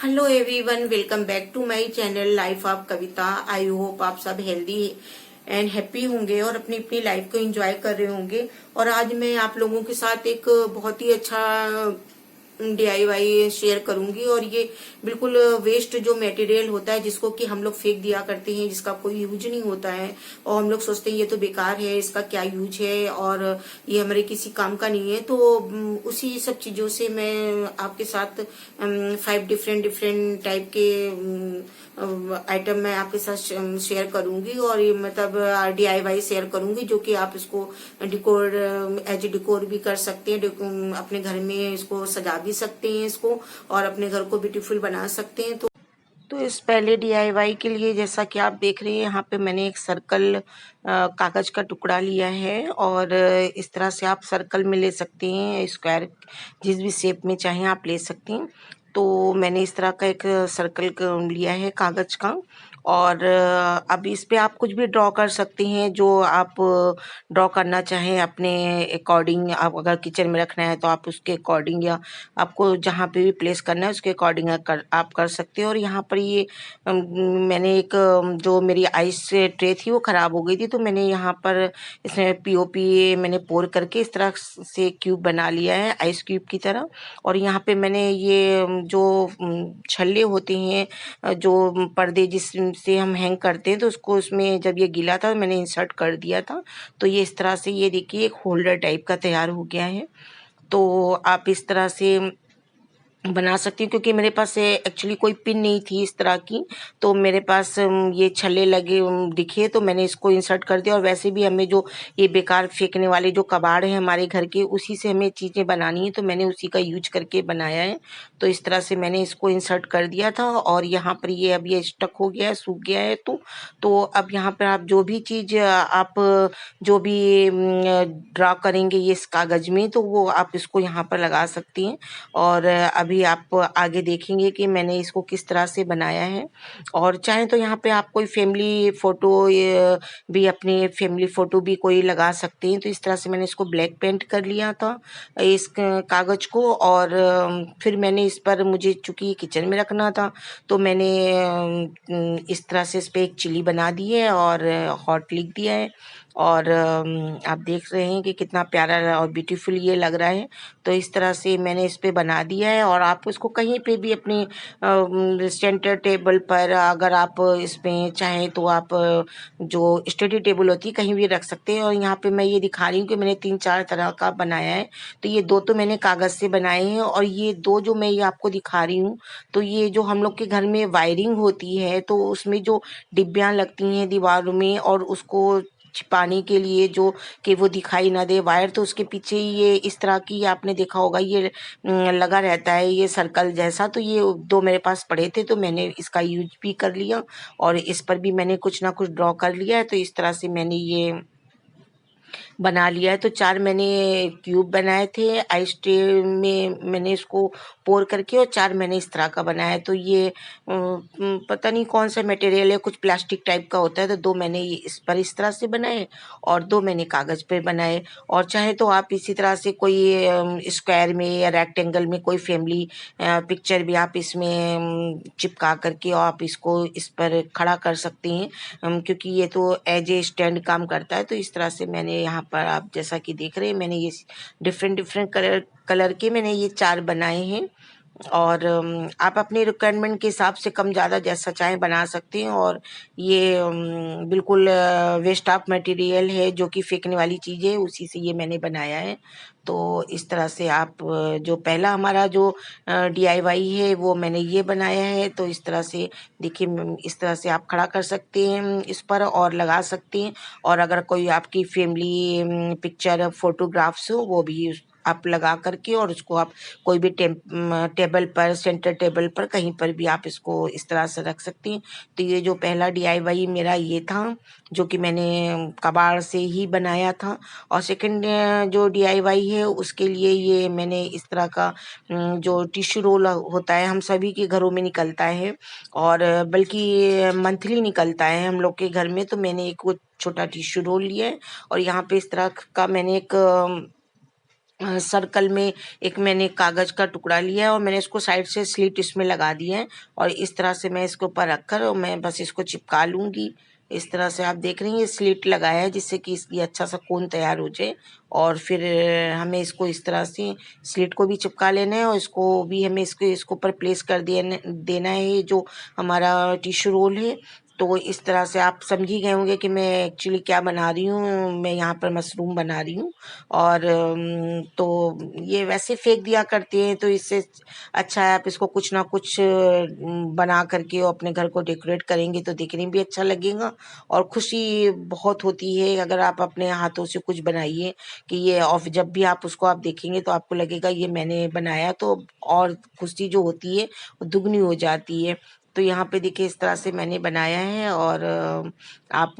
Hello everyone, welcome back to my channel life of Kavita. I hope आप सब healthy and happy होंगे और अपनी अपनी लाइफ को एंजॉय कर रहे होंगे। और आज मैं आप लोगों के साथ एक बहुत ही अच्छा DIY शेयर करूंगी। और ये बिल्कुल वेस्ट जो मटेरियल होता है जिसको कि हम लोग फेंक दिया करते हैं, जिसका कोई यूज नहीं होता है और हम लोग सोचते हैं ये तो बेकार है, इसका क्या यूज है और ये हमारे किसी काम का नहीं है। तो उसी सब चीजों से मैं आपके साथ 5 डिफरेंट डिफरेंट टाइप के आइटम मैं आपके साथ शेयर करूंगी। और ये मतलब DIY शेयर करूंगी जो कि आप इसको डिकोर एज डिकोर भी कर सकते हैं, अपने घर में इसको सजा भी सकते हैं इसको, और अपने घर को ब्यूटीफुल बना सकते हैं। तो इस पहले DIY के लिए जैसा कि आप देख रहे हैं, यहाँ पे मैंने एक सर्कल कागज का टुकड़ा लिया है। और इस तरह से आप सर्कल में ले सकते हैं, स्क्वायर जिस भी शेप में चाहें आप ले सकते हैं। तो मैंने इस तरह का एक सर्कल लिया है कागज का। और अब इस पे आप कुछ भी ड्रॉ कर सकते हैं जो आप ड्रॉ करना चाहें अपने अकॉर्डिंग। आप अगर किचन में रखना है तो आप उसके अकॉर्डिंग, या आपको जहाँ पे भी प्लेस करना है उसके अकॉर्डिंग आप कर सकते हो। और यहाँ पर ये मैंने एक जो मेरी आइस ट्रे थी वो खराब हो गई थी, तो मैंने यहाँ पर इसमें POP मैंने पोर करके इस तरह से क्यूब बना लिया है, आइस क्यूब की तरह। और यहाँ पे मैंने ये जो छल्ले होते हैं, जो पर्दे जिससे हम हैंग करते हैं, तो उसको उसमें जब ये गीला था मैंने इंसर्ट कर दिया था। तो ये इस तरह से ये देखिए एक होल्डर टाइप का तैयार हो गया है। तो आप इस तरह से बना सकती हूँ, क्योंकि मेरे पास एक्चुअली कोई पिन नहीं थी इस तरह की। तो मेरे पास ये छल्ले लगे दिखे तो मैंने इसको इंसर्ट कर दिया। और वैसे भी हमें जो ये बेकार फेंकने वाले जो कबाड़ है हमारे घर के, उसी से हमें चीज़ें बनानी है, तो मैंने उसी का यूज करके बनाया है। तो इस तरह से मैंने इसको इंसर्ट कर दिया था। और यहाँ पर ये अब ये स्टक हो गया है, सूख गया है। तो अब यहाँ पर आप जो भी चीज़ आप जो भी ड्रा करेंगे ये इस कागज में, तो वो आप इसको यहाँ पर लगा सकती हैं। और अभी आप आगे देखेंगे कि मैंने इसको किस तरह से बनाया है। और चाहे तो यहाँ पे आप कोई फैमिली फोटो भी, अपनी फैमिली फोटो भी कोई लगा सकते हैं। तो इस तरह से मैंने इसको ब्लैक पेंट कर लिया था इस कागज को। और फिर मैंने इस पर, मुझे चूंकि किचन में रखना था, तो मैंने इस तरह से इस पे एक चिली बना दी है और हॉट लिख दिया है। और आप देख रहे हैं कि कितना प्यारा और ब्यूटीफुल ये लग रहा है। तो इस तरह से मैंने इस पे बना दिया है। और आप इसको कहीं पे भी अपने सेंटर टेबल पर, अगर आप इसमें चाहें तो आप जो स्टडी टेबल होती है कहीं भी रख सकते हैं। और यहाँ पे मैं ये दिखा रही हूँ कि मैंने 3-4 तरह का बनाया है। तो ये 2 तो मैंने कागज से बनाए हैं, और ये 2 जो मैं ये आपको दिखा रही हूँ, तो ये जो हम लोग के घर में वायरिंग होती है, तो उसमें जो डिब्बियाँ लगती हैं दीवारों में, और उसको छिपाने के लिए जो कि वो दिखाई ना दे वायर, तो उसके पीछे ये इस तरह की आपने देखा होगा ये लगा रहता है ये सर्कल जैसा। तो ये 2 मेरे पास पड़े थे, तो मैंने इसका यूज भी कर लिया और इस पर भी मैंने कुछ ना कुछ ड्रॉ कर लिया है। तो इस तरह से मैंने ये बना लिया है। तो 4 मैंने क्यूब बनाए थे आइस ट्रे में, मैंने इसको पोर करके, और 4 मैंने इस तरह का बनाया है। तो ये पता नहीं कौन सा मटेरियल है, कुछ प्लास्टिक टाइप का होता है। तो 2 मैंने ये इस पर इस तरह से बनाए और 2 मैंने कागज पे बनाए। और चाहे तो आप इसी तरह से कोई स्क्वायर में या रेक्टेंगल में कोई फैमिली पिक्चर भी आप इसमें चिपका करके और आप इसको इस पर खड़ा कर सकती हैं, क्योंकि ये तो एज ए स्टैंड काम करता है। तो इस तरह से मैंने यहाँ पर आप जैसा कि देख रहे हैं, मैंने ये डिफरेंट डिफरेंट कलर के मैंने ये 4 बनाए हैं। और आप अपने रिक्वायरमेंट के हिसाब से कम ज़्यादा जैसा चाहें बना सकते हैं। और ये बिल्कुल वेस्ट ऑफ मटेरियल है, जो कि फेंकने वाली चीज़ है, उसी से ये मैंने बनाया है। तो इस तरह से आप जो पहला हमारा जो DIY है वो मैंने ये बनाया है। तो इस तरह से देखिए, इस तरह से आप खड़ा कर सकते हैं इस पर और लगा सकते हैं। और अगर कोई आपकी फैमिली पिक्चर फोटोग्राफ्स हो वो भी आप लगा करके, और उसको आप कोई भी टेबल पर, सेंटर टेबल पर, कहीं पर भी आप इसको इस तरह से रख सकती हैं। तो ये जो पहला DIY मेरा ये था, जो कि मैंने कबाड़ से ही बनाया था। और सेकंड जो DIY है उसके लिए ये मैंने इस तरह का जो टिश्यू रोल होता है, हम सभी के घरों में निकलता है, और बल्कि मंथली निकलता है हम लोग के घर में। तो मैंने एक वो छोटा टिश्यू रोल लिया है, और यहाँ पे इस तरह का मैंने एक सर्कल में एक मैंने कागज का टुकड़ा लिया है और मैंने इसको साइड से स्लिट इसमें लगा दिया है और इस तरह से मैं इसके ऊपर रखकर और मैं बस इसको चिपका लूंगी। इस तरह से आप देख रही हैं ये स्लिट लगाया है जिससे कि इसकी अच्छा सा कोन तैयार हो जाए। और फिर हमें इसको इस तरह से स्लिट को भी चिपका लेना है और इसको भी हमें इसको ऊपर प्लेस कर देना है। ये जो हमारा टिश्यू रोल है, तो इस तरह से आप समझ ही गए होंगे कि मैं एक्चुअली क्या बना रही हूँ। मैं यहाँ पर मशरूम बना रही हूँ और तो ये वैसे फेंक दिया करते हैं, तो इससे अच्छा है आप इसको कुछ ना कुछ बना करके और अपने घर को डेकोरेट करेंगे तो देखने में भी अच्छा लगेगा और खुशी बहुत होती है अगर आप अपने हाथों से कुछ बनाइए कि ये ऑफ जब भी आप उसको आप देखेंगे तो आपको लगेगा ये मैंने बनाया, तो और खुशी जो होती है वो दुगनी हो जाती है। तो यहाँ पे देखिए इस तरह से मैंने बनाया है और आप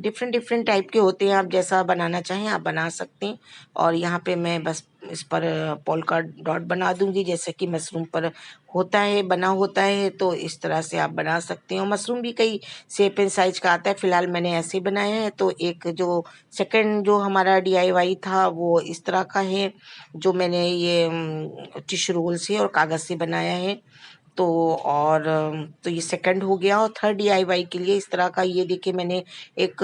डिफरेंट डिफरेंट टाइप के होते हैं, आप जैसा बनाना चाहें आप बना सकते हैं। और यहाँ पे मैं बस इस पर पोल्का डॉट बना दूंगी जैसे कि मशरूम पर होता है बना होता है, तो इस तरह से आप बना सकते हैं। और मशरूम भी कई शेप एंड साइज का आता है, फिलहाल मैंने ऐसे ही बनाया है। तो एक जो सेकंड जो हमारा DIY था वो इस तरह का है जो मैंने ये टिश्यू रोल से और कागज से बनाया है। तो और तो ये सेकंड हो गया। और थर्ड DIY के लिए इस तरह का ये देखिए मैंने एक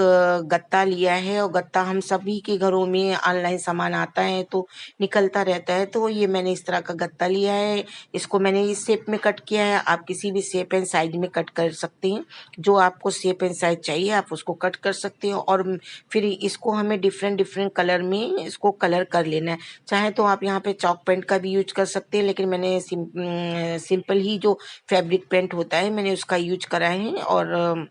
गत्ता लिया है और गत्ता हम सभी के घरों में ऑनलाइन सामान आता है तो निकलता रहता है, तो ये मैंने इस तरह का गत्ता लिया है। इसको मैंने इस शेप में कट किया है, आप किसी भी शेप एंड साइज में कट कर सकते हैं। जो आपको शेप एंड साइज चाहिए आप उसको कट कर सकते हैं और फिर इसको हमें डिफरेंट डिफरेंट कलर में इसको कलर कर लेना है। चाहे तो आप यहाँ पे चॉक पेंट का भी यूज कर सकते हैं, लेकिन मैंने सिंपल ही जो फैब्रिक पेंट होता है मैंने उसका यूज करा है। और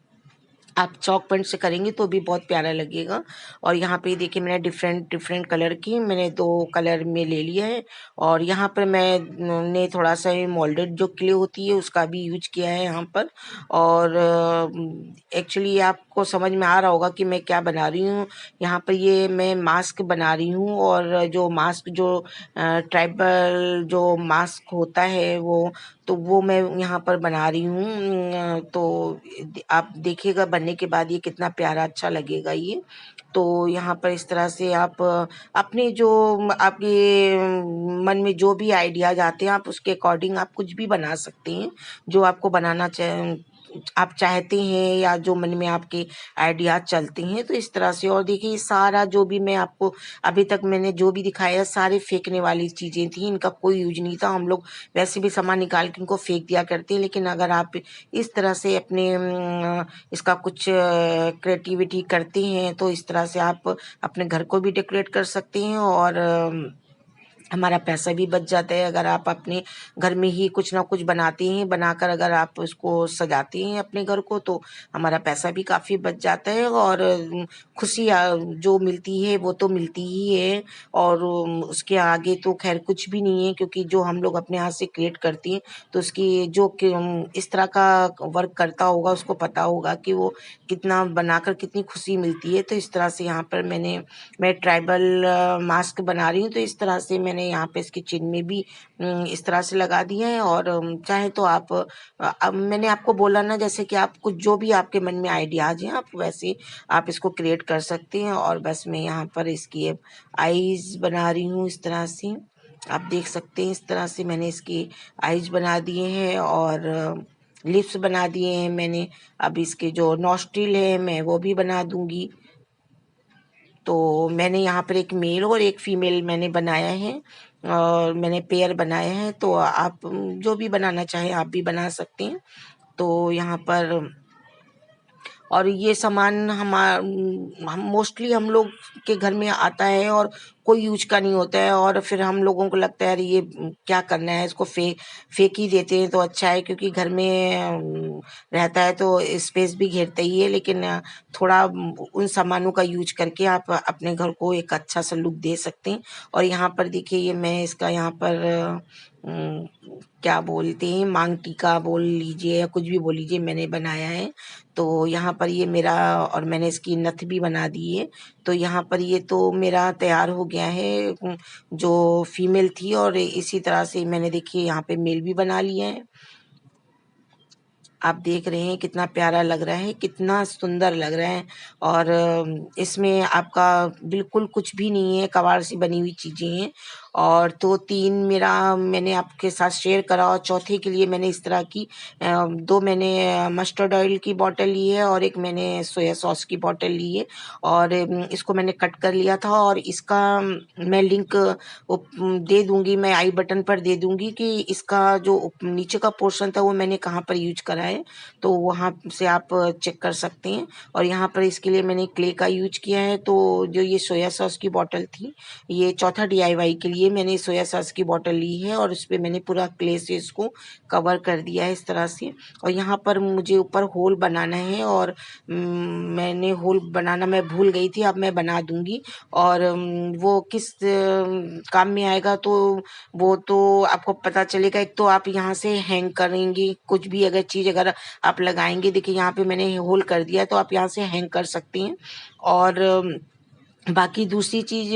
आप चॉक पेंट से करेंगे तो भी बहुत प्यारा लगेगा। और यहाँ पे देखिए मैंने डिफरेंट डिफरेंट कलर की मैंने 2 कलर में ले लिया है। और यहाँ पर मैंने थोड़ा सा मोल्डेड जो क्ले होती है उसका भी यूज किया है यहाँ पर। और एक्चुअली आपको समझ में आ रहा होगा कि मैं क्या बना रही हूँ। यहाँ पर ये मैं मास्क बना रही हूँ और जो मास्क जो ट्राइबल जो मास्क होता है तो वो मैं यहाँ पर बना रही हूँ। तो आप देखिएगा बनने के बाद ये कितना प्यारा अच्छा लगेगा ये। तो यहाँ पर इस तरह से आप अपने जो आपके मन में जो भी आइडियाज आते हैं आप उसके अकॉर्डिंग आप कुछ भी बना सकते हैं जो आपको बनाना आप चाहते हैं या जो मन में आपके आइडियाज चलते हैं। तो इस तरह से और देखिए ये सारा जो भी मैं आपको अभी तक मैंने जो भी दिखाया सारे फेंकने वाली चीजें थी, इनका कोई यूज नहीं था। हम लोग वैसे भी सामान निकाल के इनको फेंक दिया करते हैं, लेकिन अगर आप इस तरह से अपने इसका कुछ क्रिएटिविटी करते हैं तो इस तरह से आप अपने घर को भी डेकोरेट कर सकते हैं और हमारा पैसा भी बच जाता है। अगर आप अपने घर में ही कुछ ना कुछ बनाते हैं, बनाकर अगर आप उसको सजाते हैं अपने घर को तो हमारा पैसा भी काफ़ी बच जाता है और खुशी जो मिलती है वो तो मिलती ही है। और उसके आगे तो खैर कुछ भी नहीं है, क्योंकि जो हम लोग अपने हाथ से क्रिएट करते हैं तो उसकी जो इस तरह का वर्क करता होगा उसको पता होगा कि वो कितना बनाकर कितनी खुशी मिलती है। तो इस तरह से यहाँ पर मैं ट्राइबल मास्क बना रही हूँ, तो इस तरह से मैंने यहाँ पे इसके चिन्ह में भी इस तरह से लगा दिया है। और चाहे तो आप अब मैंने आपको बोला ना जैसे कि आप कुछ जो भी आपके मन में आइडियाज हैं आप वैसे आप इसको क्रिएट कर सकते हैं। और बस मैं यहाँ पर इसकी आईज बना रही हूँ इस तरह से आप देख सकते हैं। इस तरह से मैंने इसकी आईज बना दिए हैं और लिप्स बना दिए हैं मैंने। अब इसके जो नॉस्ट्रिल है मैं वो भी बना दूंगी। तो मैंने यहाँ पर एक मेल और एक फीमेल मैंने बनाया है और मैंने पेयर बनाया है। तो आप जो भी बनाना चाहें आप भी बना सकते हैं। तो यहाँ पर और ये सामान हम मोस्टली हम लोग के घर में आता है और कोई यूज का नहीं होता है और फिर हम लोगों को लगता है यार ये क्या करना है, इसको फेंक ही देते हैं तो अच्छा है, क्योंकि घर में रहता है तो स्पेस भी घेरता ही है। लेकिन थोड़ा उन सामानों का यूज करके आप अपने घर को एक अच्छा सा लुक दे सकते हैं। और यहाँ पर देखिए ये मैं इसका यहाँ पर क्या बोलते हैं मांग टीका बोल लीजिए या कुछ भी बोल लीजिए मैंने बनाया है। तो यहाँ पर ये मेरा और मैंने इसकी नथ भी बना दी है। तो यहाँ पर ये तो मेरा तैयार हो गया है जो फीमेल थी। और इसी तरह से मैंने देखिए यहाँ पे मेल भी बना लिया है। आप देख रहे हैं कितना प्यारा लग रहा है, कितना सुंदर लग रहा है। और इसमें आपका बिल्कुल कुछ भी नहीं है, कबाड़ सी बनी हुई चीजें हैं। और तो 3 मेरा मैंने आपके साथ शेयर करा, और चौथे के लिए मैंने इस तरह की 2 मैंने मस्टर्ड ऑयल की बॉटल ली है और एक मैंने सोया सॉस की बॉटल ली है। और इसको मैंने कट कर लिया था, और इसका मैं लिंक दे दूंगी, मैं आई बटन पर दे दूंगी कि इसका जो नीचे का पोर्शन था वो मैंने कहाँ पर यूज करा है, तो वहां से आप चेक कर सकते हैं। और यहाँ पर इसके लिए मैंने क्ले का यूज किया है। तो जो ये सोया सॉस की बॉटल थी, ये चौथा DIY के लिए मैंने सोया सॉस की बॉटल ली है, और उस पे मैंने पूरा क्ले से इसको कवर कर दिया है इस तरह से। और यहाँ पर मुझे ऊपर होल बनाना है, और मैंने होल बनाना मैं भूल गई थी, अब मैं बना दूंगी। और वो किस काम में आएगा, तो वो तो आपको पता चलेगा। एक तो आप यहाँ से हैंग करेंगे, कुछ भी अगर चीज अगर आप लगाएंगे, देखिए यहाँ पे मैंने होल कर दिया, तो आप यहाँ से हैंग कर सकती हैं। और बाकी दूसरी चीज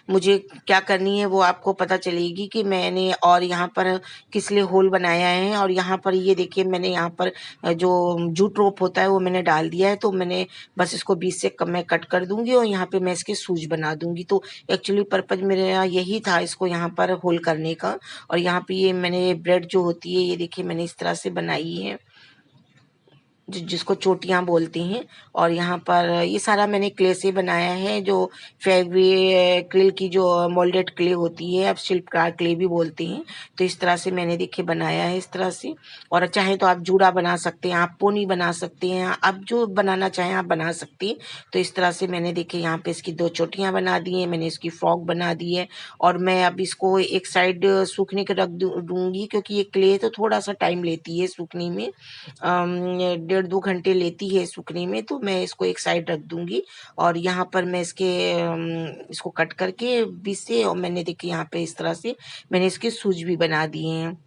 मुझे क्या करनी है वो आपको पता चलेगी कि मैंने और यहाँ पर किस लिए होल बनाया है। और यहाँ पर ये देखिए, मैंने यहाँ पर जो जूट रोप होता है वो मैंने डाल दिया है। तो मैंने बस इसको 20 से कम में कट कर दूंगी, और यहाँ पे मैं इसके सूज बना दूंगी। तो एक्चुअली पर्पज मेरा यही था इसको यहाँ पर होल करने का। और यहाँ पे ये मैंने ब्रेड जो होती है, ये देखिए मैंने इस तरह से बनाई है, जिसको चोटियां बोलती हैं। और यहाँ पर ये सारा मैंने क्ले से बनाया है, जो फेविक्रिल की जो मोल्डेड क्ले होती है, अब शिल्पकार क्ले भी बोलते हैं। तो इस तरह से मैंने देखिए बनाया है इस तरह से। और चाहे तो आप जूड़ा बना सकते हैं, आप पोनी बना सकते हैं, आप जो बनाना चाहें आप बना सकते हैं। तो इस तरह से मैंने देखिए यहाँ पे इसकी 2 चोटियां बना दी है, मैंने इसकी फ्रॉक बना दी है। और मैं अब इसको एक साइड सूखने के रख दूंगी, क्योंकि ये क्ले तो थोड़ा सा टाइम लेती है सूखने में, 1.5-2 घंटे लेती है सूखने में। तो मैं इसको एक साइड रख दूंगी। और यहाँ पर मैं इसको कट करके बीच से, और मैंने देखिए यहाँ पे इस तरह से मैंने इसके सूज भी बना दिए हैं।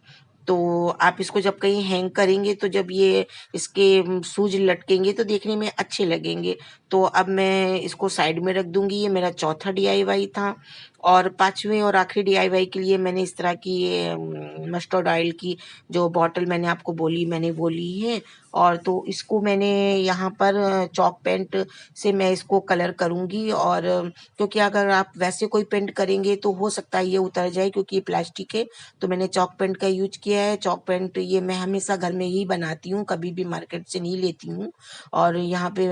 तो आप इसको जब कहीं हैंग करेंगे, तो जब ये इसके सूज लटकेंगे तो देखने में अच्छे लगेंगे। तो अब मैं इसको साइड में रख दूंगी। ये मेरा चौथा DIY था। और 5वें और आखिरी DIY के लिए मैंने इस तरह की मस्टर्ड ऑयल की जो बॉटल मैंने आपको बोली, मैंने वो ली है। और तो इसको मैंने यहाँ पर चॉक पेंट से मैं इसको कलर करूंगी। और क्योंकि अगर आप वैसे कोई पेंट करेंगे तो हो सकता है ये उतर जाए, क्योंकि ये प्लास्टिक है। तो मैंने चॉक पेंट का यूज किया है। चॉक पेंट ये मैं हमेशा घर में ही बनाती हूँ, कभी भी मार्केट से नहीं लेती हूँ। और यहाँ पे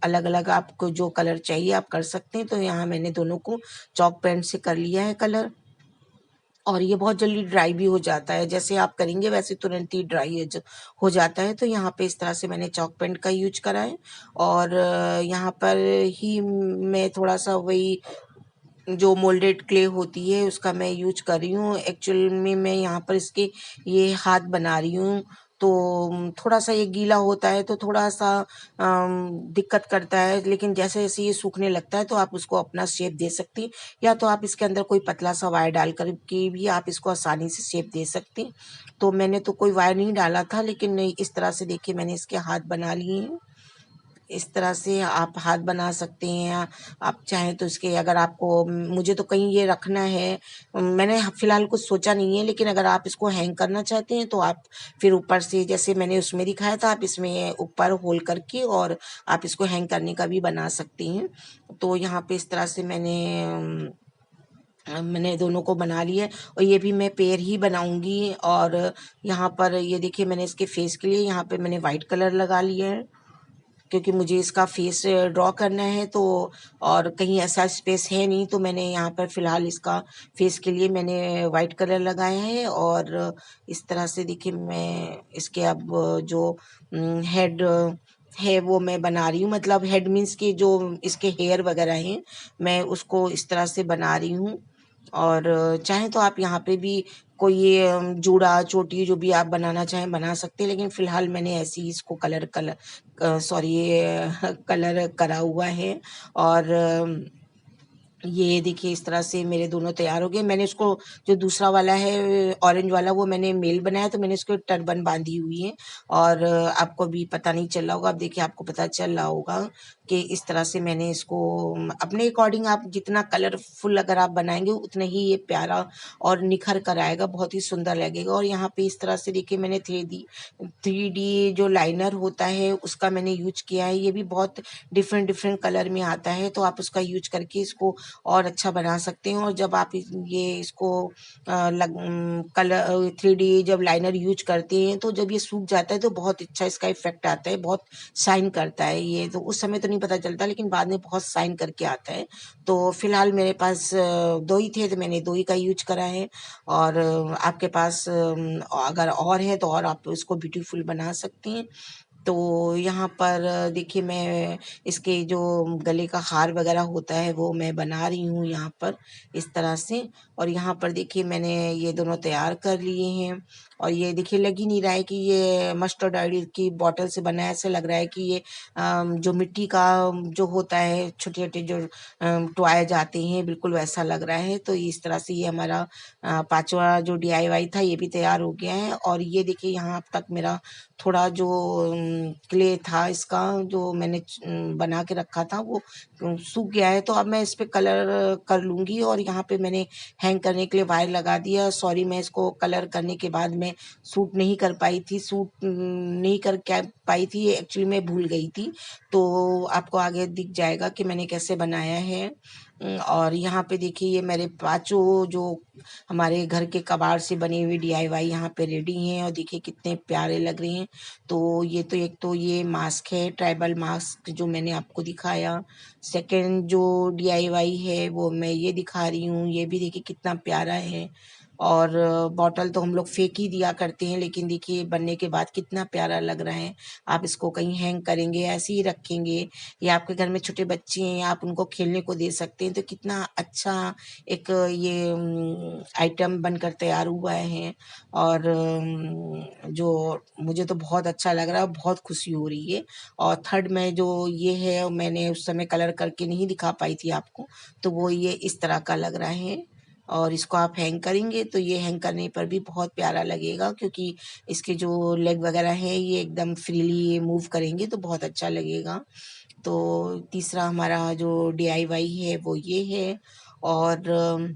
अलग अलग आपको जो कलर चाहिए आप कर सकते हैं। तो यहाँ मैंने दोनों को चॉक पेंट से कर लिया है कलर। और ये बहुत जल्दी ड्राई भी हो जाता है, जैसे आप करेंगे वैसे तुरंत ही ड्राई हो जाता है। तो यहाँ पे इस तरह से मैंने चॉक पेंट का यूज करा है। और यहाँ पर ही मैं थोड़ा सा वही जो मोल्डेड क्ले होती है उसका मैं यूज कर रही हूँ। एक्चुअल में मैं यहाँ पर इसके ये हाथ बना रही हूँ। तो थोड़ा सा ये गीला होता है तो थोड़ा सा दिक्कत करता है, लेकिन जैसे जैसे ये सूखने लगता है तो आप उसको अपना शेप दे सकती हैं, या तो आप इसके अंदर कोई पतला सा वायर डाल कर के भी आप इसको आसानी से शेप दे सकते हैं। तो मैंने तो कोई वायर नहीं डाला था, लेकिन इस तरह से देखिए मैंने इसके हाथ बना लिए हैं। इस तरह से आप हाथ बना सकते हैं। आप चाहें तो इसके, अगर आपको, मुझे तो कहीं ये रखना है, मैंने फिलहाल कुछ सोचा नहीं है, लेकिन अगर आप इसको हैंग करना चाहते हैं तो आप फिर ऊपर से, जैसे मैंने उसमें दिखाया था, आप इसमें ऊपर होल करके और आप इसको हैंग करने का भी बना सकती हैं। तो यहाँ पे इस तरह से मैंने दोनों को बना लिया है। और ये भी मैं पेयर ही बनाऊंगी। और यहाँ पर ये देखिए मैंने इसके फेस के लिए यहाँ पे मैंने व्हाइट कलर लगा लिया है, क्योंकि मुझे इसका फेस ड्रॉ करना है। तो और कहीं ऐसा स्पेस है नहीं, तो मैंने यहाँ पर फिलहाल इसका फेस के लिए मैंने वाइट कलर लगाया है। और इस तरह से देखिए मैं इसके अब जो हेड है वो मैं बना रही हूँ, मतलब हेड मीन्स के जो इसके हेयर वगैरह हैं, मैं उसको इस तरह से बना रही हूँ। और चाहे तो आप यहाँ पे भी कोई ये जूड़ा चोटी जो भी आप बनाना चाहें बना सकते हैं, लेकिन फिलहाल मैंने ऐसे ही इसको सॉरी कलर करा हुआ है। और ये देखिए इस तरह से मेरे दोनों तैयार हो गए। मैंने उसको, जो दूसरा वाला है ऑरेंज वाला, वो मैंने मेल बनाया, तो मैंने उसको टर्बन बांधी हुई है। और आपको भी पता नहीं चल रहा होगा, अब देखिए आपको पता चल रहा होगा कि इस तरह से मैंने इसको अपने अकॉर्डिंग, आप जितना कलरफुल अगर आप बनाएंगे उतना ही ये प्यारा और निखर कर आएगा, बहुत ही सुंदर लगेगा। और यहाँ पे इस तरह से देखिए मैंने 3D जो लाइनर होता है उसका मैंने यूज किया है। ये भी बहुत डिफरेंट डिफरेंट कलर में आता है, तो आप उसका यूज करके इसको और अच्छा बना सकते हैं। और जब आप ये इसको कलर 3D जब लाइनर यूज करते हैं तो जब ये सूख जाता है तो बहुत अच्छा इसका इफेक्ट आता है, बहुत शाइन करता है ये। तो उस समय तो नहीं पता चलता, लेकिन बाद में बहुत शाइन करके आता है। तो फिलहाल मेरे पास दो ही थे, तो मैंने दो ही का यूज करा है। और आपके पास अगर और है तो और आप इसको ब्यूटीफुल बना सकते हैं। तो यहाँ पर देखिए मैं इसके जो गले का हार वगैरह होता है वो मैं बना रही हूँ यहाँ पर इस तरह से। और यहाँ पर देखिए मैंने ये दोनों तैयार कर लिए हैं। और ये देखिए लग ही नहीं रहा है कि ये मस्टर्ड ऑयल की बोतल से बना है, ऐसे लग रहा है कि ये जो मिट्टी का जो होता है, छोटे छोटे जो टॉय जाते हैं, बिल्कुल वैसा लग रहा है। तो इस तरह से ये हमारा पांचवा जो DIY था ये भी तैयार हो गया है। और ये देखिए यहाँ अब तक मेरा थोड़ा जो क्ले था इसका जो मैंने बना के रखा था वो सूख गया है। तो अब मैं इस पे कलर कर लूंगी। और यहाँ पे मैंने हैंग करने के लिए वायर लगा दिया। सॉरी, मैं इसको कलर करने के बाद में सूट नहीं कर पाई थी, सूट नहीं कर क्या पाई थी, एक्चुअली मैं भूल गई थी। तो आपको आगे दिख जाएगा कि मैंने कैसे बनाया है। और यहाँ पे देखिए ये मेरे पांचों जो हमारे घर के कबाड़ से बने हुए DIY यहाँ पे रेडी हैं। और देखिए कितने प्यारे लग रहे हैं। तो ये तो एक तो ये मास्क है, ट्राइबल मास्क जो मैंने आपको दिखाया। सेकंड जो DIY है वो मैं ये दिखा रही हूँ, ये भी देखिए कितना प्यारा है। और बॉटल तो हम लोग फेंक ही दिया करते हैं, लेकिन देखिए बनने के बाद कितना प्यारा लग रहा है। आप इसको कहीं हैंग करेंगे, ऐसे ही रखेंगे, या आपके घर में छोटे बच्चे हैं आप उनको खेलने को दे सकते हैं। तो कितना अच्छा एक ये आइटम बनकर तैयार हुआ है। और जो मुझे तो बहुत अच्छा लग रहा है, बहुत खुशी हो रही है। और थर्ड में जो ये है मैंने उस समय कलर करके नहीं दिखा पाई थी आपको, तो वो ये इस तरह का लग रहा है। और इसको आप हैंग करेंगे तो ये हैंग करने पर भी बहुत प्यारा लगेगा, क्योंकि इसके जो लेग वगैरह है ये एकदम फ्रीली मूव करेंगे तो बहुत अच्छा लगेगा। तो तीसरा हमारा जो DIY है वो ये है। और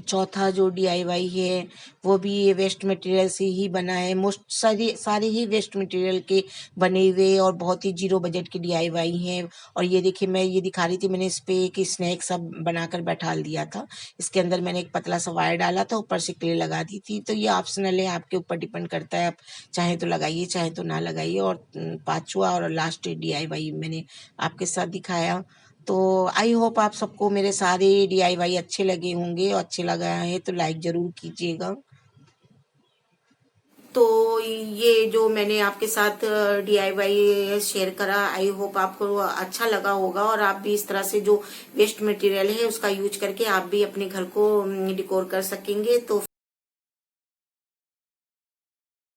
चौथा जो DIY है वो भी ये वेस्ट मटेरियल से ही बना है। मोस्ट सारे ही वेस्ट मटेरियल के बने हुए और बहुत ही जीरो बजट के DIY हैं। और ये देखिए मैं ये दिखा रही थी, मैंने इस पे एक स्नैक सब बनाकर बैठा दिया था। इसके अंदर मैंने एक पतला सा वायर डाला था, ऊपर से क्ले लगा दी थी। तो ये ऑप्शनल है, आपके ऊपर डिपेंड करता है, आप चाहे तो लगाइए चाहे तो ना लगाइए। और पांचवा और लास्ट DIY मैंने आपके साथ दिखाया। तो आई होप आप सबको मेरे सारे DIY अच्छे लगे होंगे, और अच्छे लगा है तो लाइक जरूर कीजिएगा। तो ये जो मैंने आपके साथ DIY शेयर करा, आई होप आपको अच्छा लगा होगा। और आप भी इस तरह से जो वेस्ट मटेरियल है उसका यूज करके आप भी अपने घर को डिकोर कर सकेंगे। तो